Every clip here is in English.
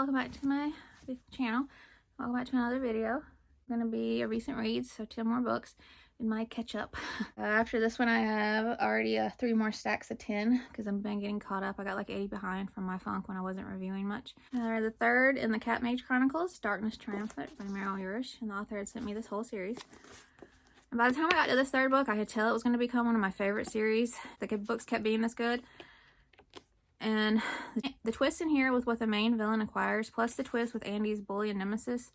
welcome back to my channel. Welcome back to another video. It's going to be a recent read, so 10 more books in my catch-up. After this one, I have already 3 more stacks of 10 because I've been getting caught up. I got like 80 behind from my funk when I wasn't reviewing much. The third in the Cat Mage Chronicles, Darkness Triumphant by Meryl Yourish, and the author had sent me this whole series. And by the time I got to this third book, I could tell it was going to become one of my favorite series. The books kept being this good. And the twist in here with what the main villain acquires, plus the twist with Andy's bully and nemesis,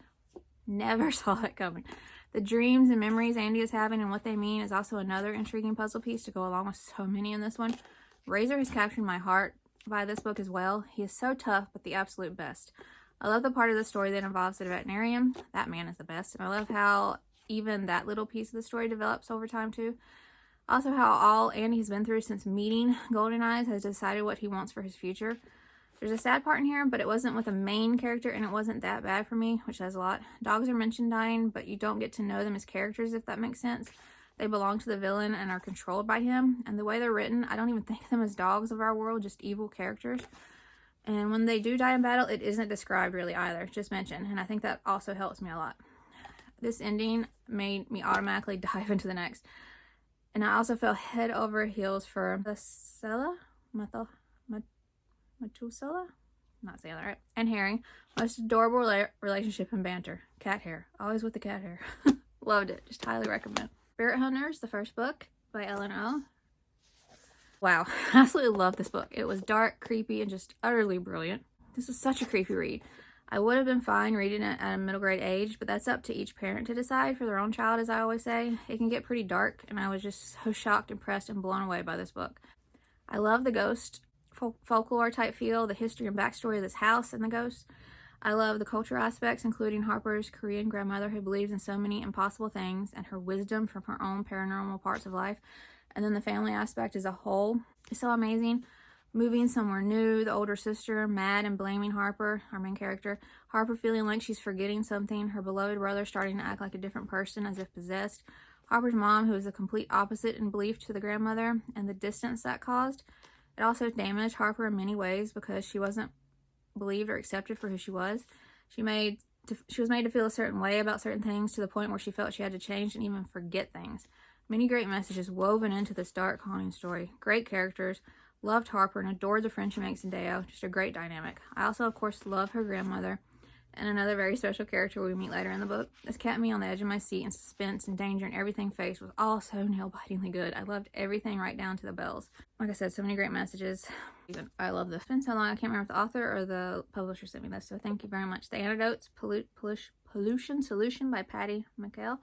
never saw it coming. The dreams and memories Andy is having and what they mean is also another intriguing puzzle piece to go along with so many in this one. Razor has captured my heart by this book as well. He is so tough, but the absolute best. I love the part of the story that involves the veterinarian. That man is the best. And I love how even that little piece of the story develops over time too. Also how all Andy has been through since meeting Golden Eyes has decided what he wants for his future. There's a sad part in here, but it wasn't with a main character and it wasn't that bad for me, which says a lot. Dogs are mentioned dying, but you don't get to know them as characters, if that makes sense. They belong to the villain and are controlled by him. And the way they're written, I don't even think of them as dogs of our world, just evil characters. And when they do die in battle, it isn't described really either, just mentioned. And I think that also helps me a lot. This ending made me automatically dive into the next. And I also fell head over heels for Methuselah? Methuselah? I'm not saying that right. And Harry. Most adorable relationship and banter. Cat hair. Always with the cat hair. Loved it. Just highly recommend. Barrett Hunters, the first book by Ellen O. Wow. I absolutely love this book. It was dark, creepy, and just utterly brilliant. This was such a creepy read. I would have been fine reading it at a middle grade age, but that's up to each parent to decide for their own child, as I always say. It can get pretty dark, and I was just so shocked, impressed, and blown away by this book. I love the ghost folklore type feel, the history and backstory of this house and the ghosts. I love the cultural aspects, including Harper's Korean grandmother who believes in so many impossible things, and her wisdom from her own paranormal parts of life. And then the family aspect as a whole is so amazing. Moving somewhere new, the older sister mad and blaming Harper, our main character. Harper feeling like she's forgetting something. Her beloved brother starting to act like a different person as if possessed. Harper's mom, who is the complete opposite in belief to the grandmother, and the distance that caused. It also damaged Harper in many ways because she wasn't believed or accepted for who she was. She was made to feel a certain way about certain things to the point where she felt she had to change and even forget things. Many great messages woven into this dark, haunting story. Great characters. Loved Harper and adored the friend she makes in Deo. Just a great dynamic. I also, of course, love her grandmother. And another very special character we meet later in the book. This kept me on the edge of my seat, and suspense and danger and everything faced was all so nail-bitingly good. I loved everything right down to the bells. Like I said, so many great messages. I love this. It's been so long, I can't remember if the author or the publisher sent me this, so thank you very much. The Antidotes, Pollution Solution by Mechael.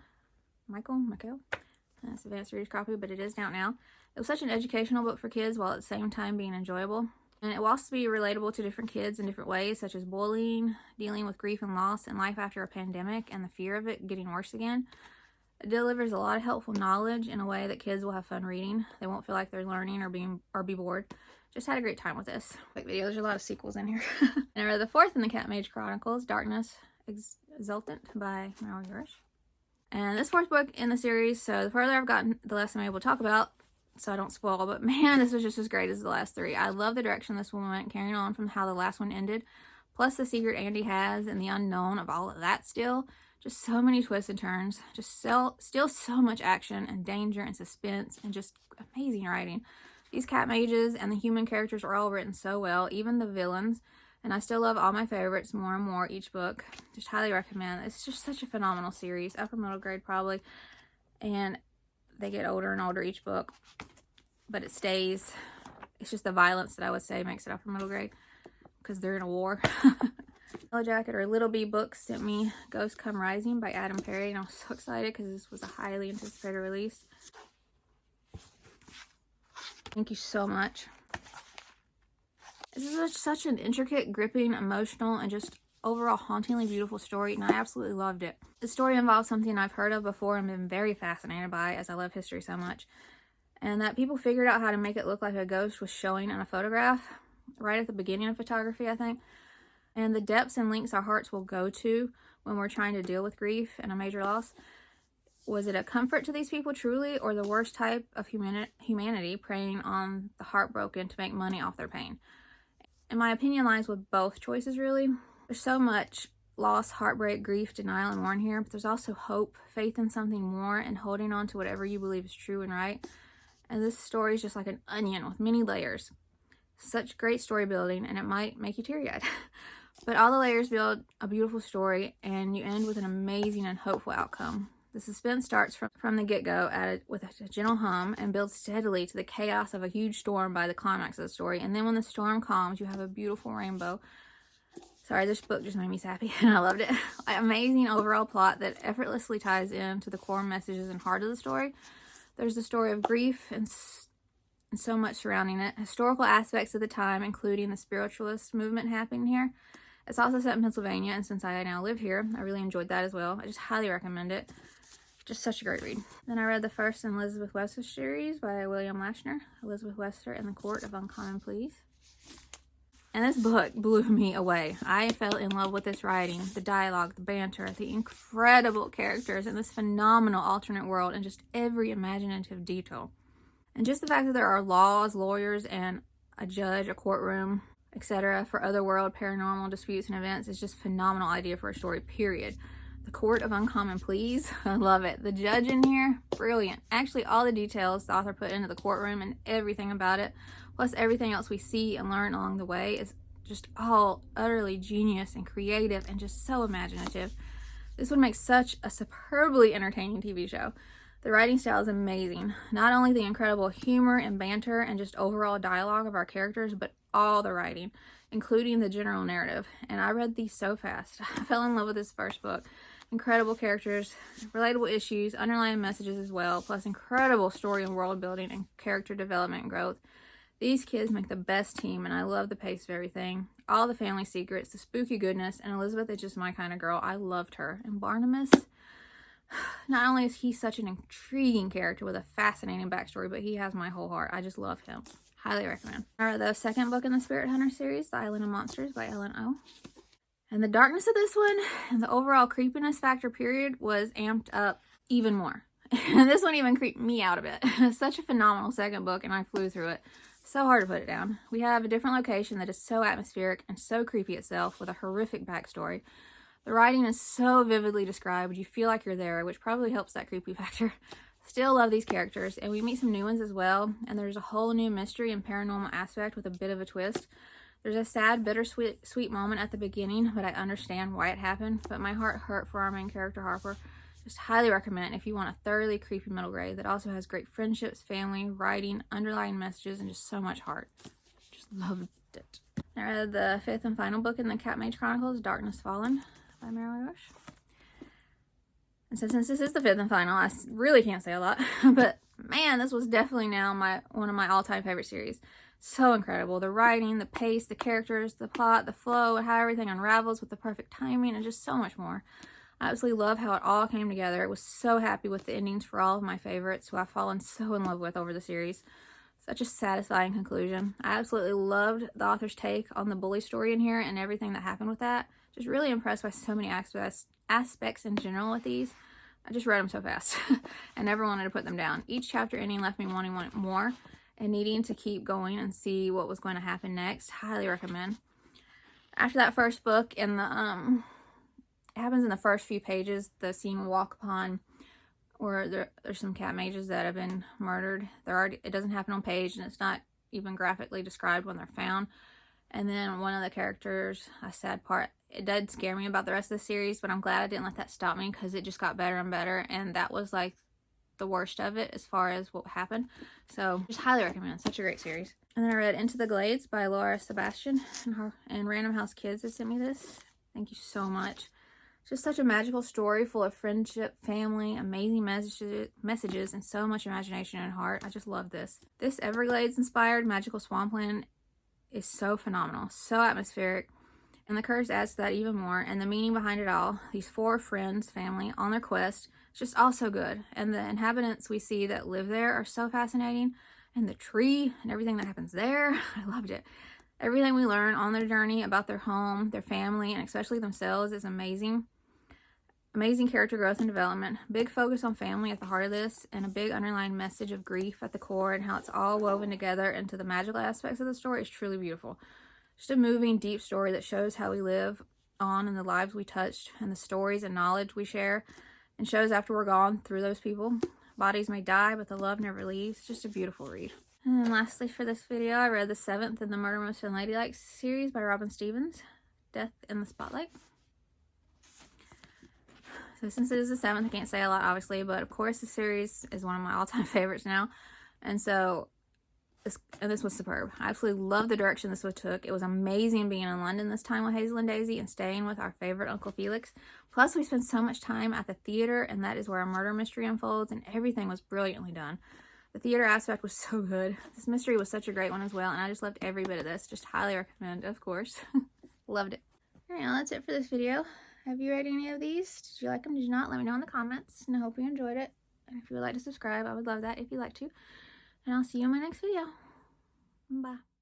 That's advanced reader's copy, but it is out now. It was such an educational book for kids while at the same time being enjoyable. And it will also be relatable to different kids in different ways, such as bullying, dealing with grief and loss, and life after a pandemic, and the fear of it getting worse again. It delivers a lot of helpful knowledge in a way that kids will have fun reading. They won't feel like they're learning or be bored. Just had a great time with this. Quick video, there's a lot of sequels in here. And I read the fourth in the Cat Mage Chronicles, Darkness Exultant by Meryl Yourish. And this fourth book in the series, so the further I've gotten, the less I'm able to talk about, so I don't spoil, but man, this was just as great as the last 3. I love the direction this one went, carrying on from how the last one ended, plus the secret Andy has and the unknown of all of that still. Just so many twists and turns, just still so much action and danger and suspense and just amazing writing. These cat mages and the human characters are all written so well, even the villains. And I still love all my favorites more and more each book. Just highly recommend. It's just such a phenomenal series. Upper middle grade probably. And they get older and older each book. But it stays. It's just the violence that I would say makes it upper middle grade. Because they're in a war. Yellow Jacket or Little Bee Books sent me Ghosts Come Rising by Adam Perry. And I was so excited because this was a highly anticipated release. Thank you so much. This is such an intricate, gripping, emotional, and just overall hauntingly beautiful story, and I absolutely loved it. The story involves something I've heard of before and been very fascinated by, as I love history so much, and that people figured out how to make it look like a ghost was showing in a photograph, right at the beginning of photography, I think. And the depths and lengths our hearts will go to when we're trying to deal with grief and a major loss. Was it a comfort to these people truly, or the worst type of humanity preying on the heartbroken to make money off their pain? And my opinion lies with both choices, really. There's so much loss, heartbreak, grief, denial, and mourn here, but there's also hope, faith in something more, and holding on to whatever you believe is true and right. And this story is just like an onion with many layers. Such great story building, and it might make you teary-eyed. But all the layers build a beautiful story, and you end with an amazing and hopeful outcome. The suspense starts from the get-go with a gentle hum and builds steadily to the chaos of a huge storm by the climax of the story. And then when the storm calms, you have a beautiful rainbow. Sorry, this book just made me sappy, and I loved it. Amazing overall plot that effortlessly ties into the core messages and heart of the story. There's the story of grief and so much surrounding it. Historical aspects of the time, including the spiritualist movement happening here. It's also set in Pennsylvania, and since I now live here, I really enjoyed that as well. I just highly recommend it. Just such a great read. Then I read the first in Elizabeth Webster series by William Lashner, Elizabeth Webster and the Court of Uncommon Pleas. And this book blew me away. I fell in love with this writing, the dialogue, the banter, the incredible characters, and this phenomenal alternate world, and just every imaginative detail. And just the fact that there are laws, lawyers, and a judge, a courtroom, etc. for otherworld, paranormal disputes and events is just a phenomenal idea for a story, period. The Court of Uncommon Pleas, I love it. The judge in here, brilliant. Actually, all the details the author put into the courtroom and everything about it, plus everything else we see and learn along the way, is just all utterly genius and creative and just so imaginative. This would make such a superbly entertaining TV show. The writing style is amazing. Not only the incredible humor and banter and just overall dialogue of our characters, but all the writing, including the general narrative. And I read these so fast. I fell in love with this first book. Incredible characters, relatable issues, underlying messages as well, plus incredible story and world building and character development and growth. These kids make the best team, and I love the pace of everything. All the family secrets, the spooky goodness, and Elizabeth is just my kind of girl. I loved her. And Barnabas, not only is he such an intriguing character with a fascinating backstory, but he has my whole heart. I just love him. Highly recommend. I read the second book in the Barrett Hunters series, The Island of Monsters by Ellen O. And the darkness of this one and the overall creepiness factor period was amped up even more. And this one even creeped me out a bit. Such a phenomenal second book, and I flew through it. So hard to put it down. We have a different location that is so atmospheric and so creepy itself with a horrific backstory. The writing is so vividly described, you feel like you're there, which probably helps that creepy factor. Still love these characters, and we meet some new ones as well, and there's a whole new mystery and paranormal aspect with a bit of a twist. There's a sad, bittersweet moment at the beginning, but I understand why it happened, but my heart hurt for our main character, Harper. Just highly recommend if you want a thoroughly creepy middle grade that also has great friendships, family, writing, underlying messages, and just so much heart. Just loved it. I read the fifth and final book in the Cat Mage Chronicles, Darkness Fallen by Meryl. And so since this is the fifth and final, I really can't say a lot, but man, this was definitely now one of my all-time favorite series. So incredible. The writing, the pace, the characters, the plot, the flow, and how everything unravels with the perfect timing, and just so much more. I absolutely love how it all came together. I was so happy with the endings for all of my favorites, who I've fallen so in love with over the series. Such a satisfying conclusion. I absolutely loved the author's take on the bully story in here and everything that happened with that. Just really impressed by so many aspects in general with these. I just read them so fast and never wanted to put them down. Each chapter ending left me wanting more and needing to keep going and see what was going to happen next. Highly recommend. After that first book, and it happens in the first few pages, the scene will walk upon where there's some cat mages that have been murdered. It doesn't happen on page, and it's not even graphically described when they're found. And then one of the characters, a sad part, it did scare me about the rest of the series, but I'm glad I didn't let that stop me, because it just got better and better, and that was like the worst of it as far as what happened. So just highly recommend. Such a great series. And then I read Into the Glades by Laura Sebastian, and Random House Kids has sent me this. Thank you so much. Just such a magical story full of friendship, family, amazing messages, and so much imagination and heart. I just love this. This Everglades-inspired magical swampland is so phenomenal, so atmospheric, and the curse adds to that even more, and the meaning behind it all. These 4 friends, family, on their quest, it's just all so good, and the inhabitants we see that live there are so fascinating, and the tree and everything that happens there, I loved it. Everything we learn on their journey about their home, their family, and especially themselves is amazing. Amazing character growth and development. Big focus on family at the heart of this, and a big underlying message of grief at the core, and how it's all woven together into the magical aspects of the story is truly beautiful. Just a moving, deep story that shows how we live on and the lives we touched and the stories and knowledge we share and shows after we're gone through those people. Bodies may die, but the love never leaves. Just a beautiful read. And then lastly for this video, I read the 7th in the Murder Most Unladylike series by Robin Stevens, Death in the Spotlight. So since it is the 7th, I can't say a lot obviously, but of course the series is one of my all-time favorites now. And so this was superb. I absolutely love the direction this one took. It was amazing being in London this time with Hazel and Daisy and staying with our favorite Uncle Felix. Plus, we spent so much time at the theater, and that is where a murder mystery unfolds, and everything was brilliantly done. The theater aspect was so good. This mystery was such a great one as well, and I just loved every bit of this. Just highly recommend, of course. Loved it. Alright, well, that's it for this video. Have you read any of these? Did you like them? Did you not? Let me know in the comments, and I hope you enjoyed it. And if you would like to subscribe, I would love that if you'd like to. And I'll see you in my next video. Bye.